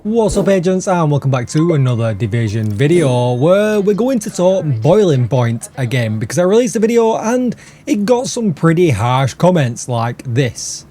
What's up agents, and welcome back to another Division video where we're going to talk boiling point again, because I released a video and it got some pretty harsh comments like this.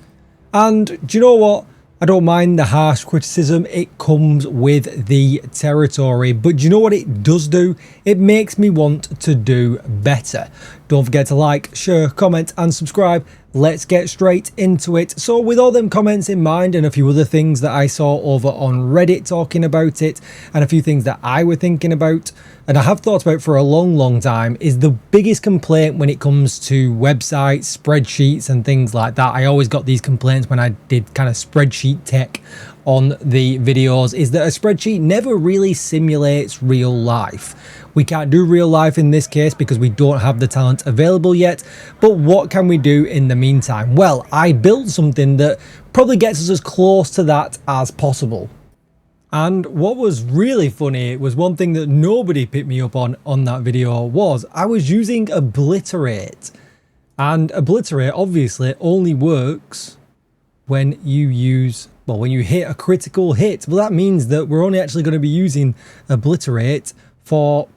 And do you know what? I don't mind the harsh criticism, it comes with the territory, but do you know what it does do? It makes me want to do better. Don't forget to like, share, comment and subscribe. Let's get straight into it. So with all them comments in mind and a few other things that I saw over on Reddit talking about it and a few things that I were thinking about and I have thought about for a long time, is the biggest complaint when it comes to websites, spreadsheets and things like that. I always got these complaints when I did kind of spreadsheet tech on the videos, is that a spreadsheet never really simulates real life. We can't do real life in this case because we don't have the talent available yet, but what can we do in the meantime? Well, I built something that probably gets us as close to that as possible. And what was really funny was one thing that nobody picked me up on that video was I was using obliterate. And obliterate obviously only works when you use, well, when you hit a critical hit. Well, that means that we're only actually going to be using obliterate for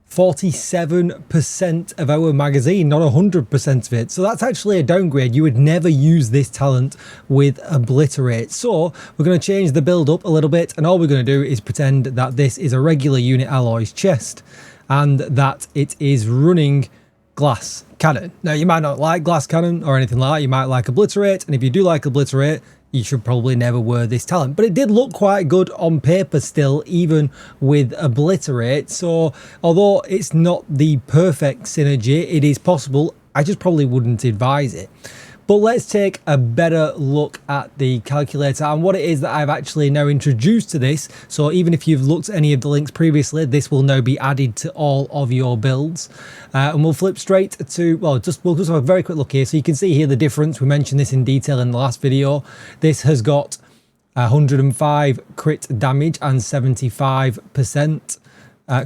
47% of our magazine, not 100% of it. So that's actually a downgrade. You would never use this talent with obliterate. So we're going to change the build up a little bit, and all we're going to do is pretend that this is a regular unit alloys chest and that it is running glass cannon. Now you might not like glass cannon or anything like that, you might like obliterate, and if you do like obliterate, you should probably never wear this talent. But it did look quite good on paper still, even with obliterate. So although it's not the perfect synergy, it is possible. I just probably wouldn't advise it. But let's take a better look at the calculator and what it is that I've actually now introduced to this. So even if you've looked at any of the links previously, this will now be added to all of your builds. And we'll flip straight to, well, we'll just have a very quick look here. So you can see here the difference. We mentioned this in detail in the last video. This has got 105 crit damage and 75%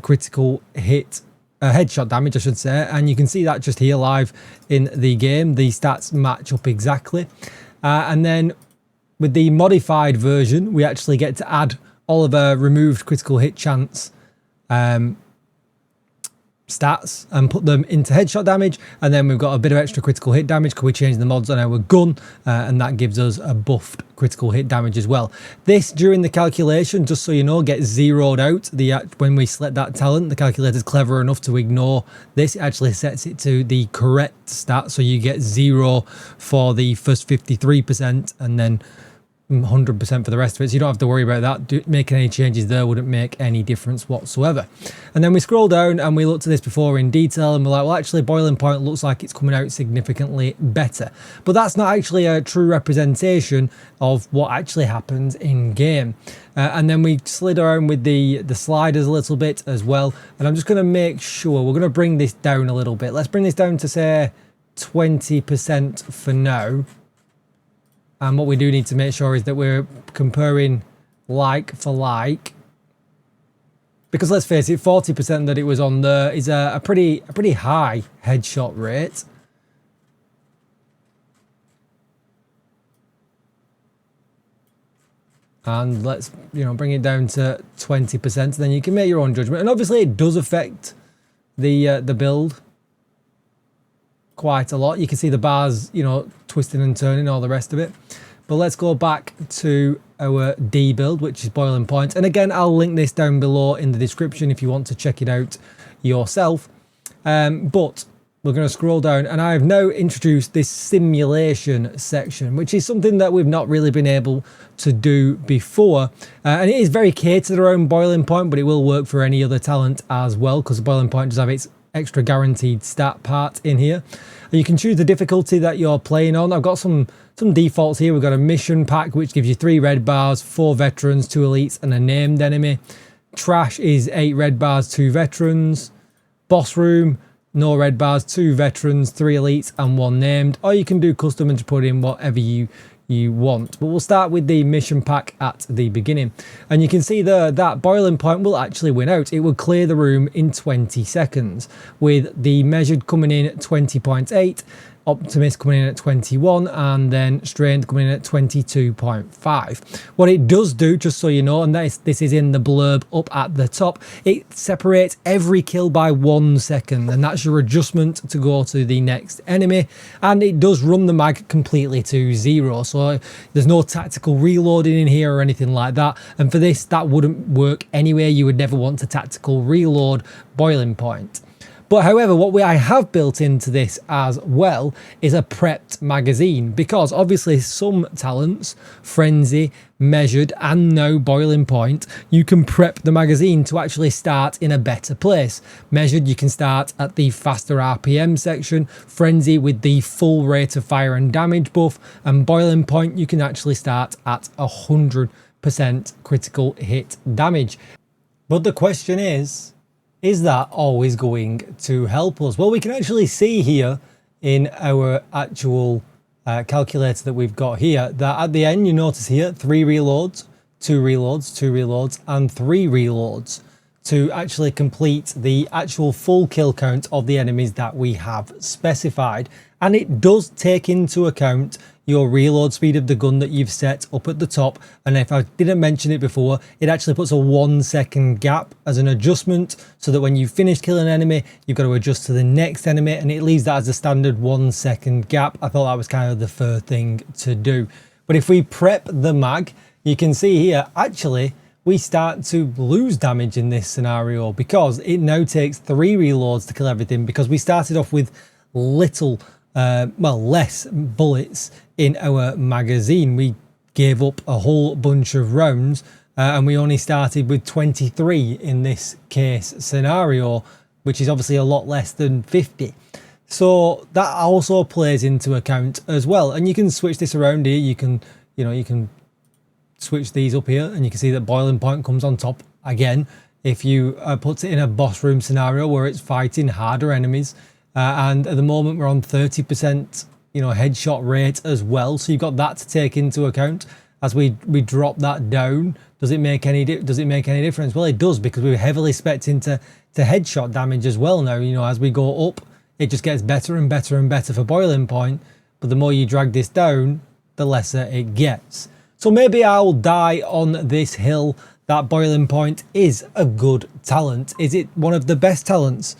critical hit. Headshot damage, I should say, and you can see that just here live in the game. The stats match up exactly, and then with the modified version we actually get to add all of our removed critical hit chance stats and put them into headshot damage, and then we've got a bit of extra critical hit damage because we changed the mods on our gun, and that gives us a buffed critical hit damage as well. This, during the calculation, just so you know, gets zeroed out. When we select that talent, the calculator's clever enough to ignore this. It actually sets it to the correct stat, so you get 0 for the first 53% and then 100% for the rest of it, so you don't have to worry about that. Making any changes there wouldn't make any difference whatsoever. And then we scroll down and we looked at this before in detail and we're like, well, actually boiling point looks like it's coming out significantly better, but that's not actually a true representation of what actually happens in game. And then we slid around with the sliders a little bit as well, and I'm just going to make sure we're going to bring this down a little bit. Let's bring this down to say 20% for now. And what we do need to make sure is that we're comparing like for like, because let's face it, 40% that it was on there is a pretty high headshot rate. And let's, you know, bring it down to 20%, then you can make your own judgment. And obviously it does affect the build quite a lot. You can see the bars, you know, twisting and turning, all the rest of it. But let's go back to our D build, which is boiling point. And again, I'll link this down below in the description if you want to check it out yourself. But we're going to scroll down, and I've now introduced this simulation section, which is something that we've not really been able to do before. And it is very catered around boiling point, but it will work for any other talent as well, because the boiling point does have its extra guaranteed stat part in here. And you can choose the difficulty that you're playing on. I've got some defaults here. We've got a mission pack, which gives you 3 red bars, 4 veterans, 2 elites and a named enemy. Trash is 8 red bars, 2 veterans. Boss room, no red bars, 2 veterans, 3 elites and 1 named. Or you can do custom and just put in whatever you want. But we'll start with the mission pack at the beginning, and you can see there that boiling point will actually win out. It will clear the room in 20 seconds with the measured coming in at 20.8 Optimist coming in at 21, and then Strained coming in at 22.5. What it does do, just so you know, and this is in the blurb up at the top, it separates every kill by 1 second, and that's your adjustment to go to the next enemy, and it does run the mag completely to 0, so there's no tactical reloading in here or anything like that, and for this that wouldn't work anyway. You would never want to tactical reload Boiling Point. But however, what I have built into this as well is a prepped magazine, because obviously some talents, Frenzy, Measured, and now Boiling Point, you can prep the magazine to actually start in a better place. Measured, you can start at the faster RPM section, Frenzy with the full rate of fire and damage buff, and Boiling Point, you can actually start at 100% critical hit damage. But the question is that always going to help us? Well, we can actually see here in our actual calculator that we've got here that at the end, you notice here 3 reloads, 2 reloads, 2 reloads, and 3 reloads to actually complete the actual full kill count of the enemies that we have specified. And it does take into account your reload speed of the gun that you've set up at the top. And if I didn't mention it before, it actually puts a 1 second gap as an adjustment, so that when you finish killing an enemy, you've got to adjust to the next enemy, and it leaves that as a standard 1 second gap. I thought that was kind of the fair thing to do. But if we prep the mag, you can see here, actually, we start to lose damage in this scenario, because it now takes 3 reloads to kill everything, because we started off with less bullets in our magazine. We gave up a whole bunch of rounds, and we only started with 23 in this case scenario, which is obviously a lot less than 50. So that also plays into account as well. And you can switch this around here. You can switch these up here, and you can see that Boiling Point comes on top again if you put it in a boss room scenario where it's fighting harder enemies. And at the moment we're on 30% headshot rate as well, so you've got that to take into account. As we drop that down, does it make any difference? Well, it does, because we're heavily spec'd into headshot damage as well now. As we go up, it just gets better and better and better for Boiling Point, but the more you drag this down, the lesser it gets. So maybe I'll die on this hill that Boiling Point is a good talent. Is it one of the best talents?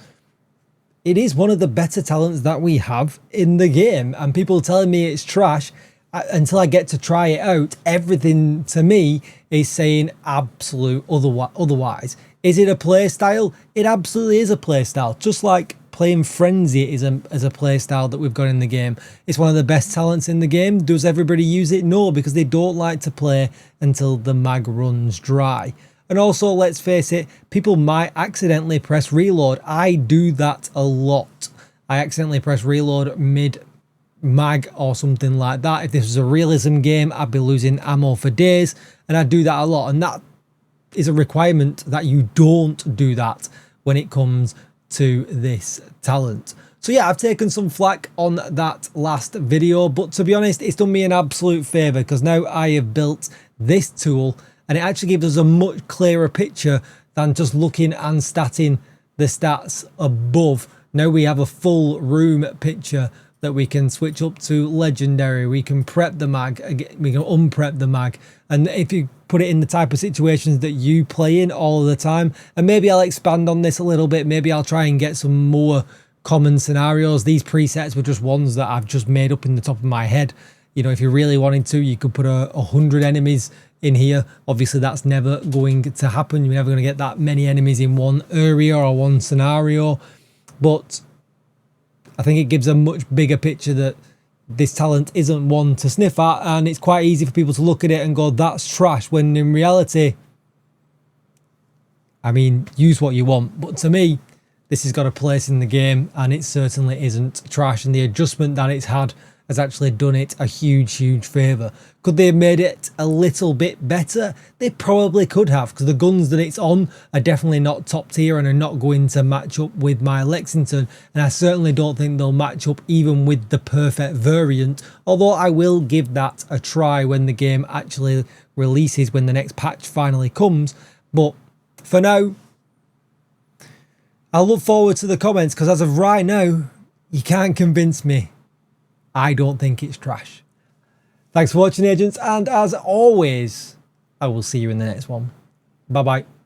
It is one of the better talents that we have in the game, and people telling me it's trash, until I get to try it out, everything to me is saying absolute otherwise. Is it a play style? It absolutely is a play style, just like playing Frenzy is a play style that we've got in the game. It's one of the best talents in the game. Does everybody use it? No, because they don't like to play until the mag runs dry. And also, let's face it, people might accidentally press reload. I do that a lot. I accidentally press reload mid-mag or something like that. If this was a realism game, I'd be losing ammo for days, and I do that a lot. And that is a requirement that you don't do that when it comes to this talent. So yeah, I've taken some flack on that last video, but to be honest, it's done me an absolute favour, because now I have built this tool, and it actually gives us a much clearer picture than just looking and statting the stats above. Now we have a full room picture that we can switch up to legendary. We can prep the mag, we can unprep the mag. And if you put it in the type of situations that you play in all the time, and maybe I'll expand on this a little bit. Maybe I'll try and get some more common scenarios. These presets were just ones that I've just made up in the top of my head. If you really wanted to, you could put 100 enemies in here. Obviously that's never going to happen. You're never going to get that many enemies in one area or one scenario, but I think it gives a much bigger picture that this talent isn't one to sniff at, and it's quite easy for people to look at it and go, that's trash, when in reality, I mean, use what you want, but to me this has got a place in the game, and it certainly isn't trash, and the adjustment that it's had has actually done it a huge favour. Could they have made it a little bit better? They probably could have, because the guns that it's on are definitely not top tier and are not going to match up with my Lexington, and I certainly don't think they'll match up even with the perfect variant, although I will give that a try when the game actually releases, when the next patch finally comes. But for now, I'll look forward to the comments, because as of right now, you can't convince me I don't think it's trash. Thanks for watching, agents, and as always, I will see you in the next one. Bye bye.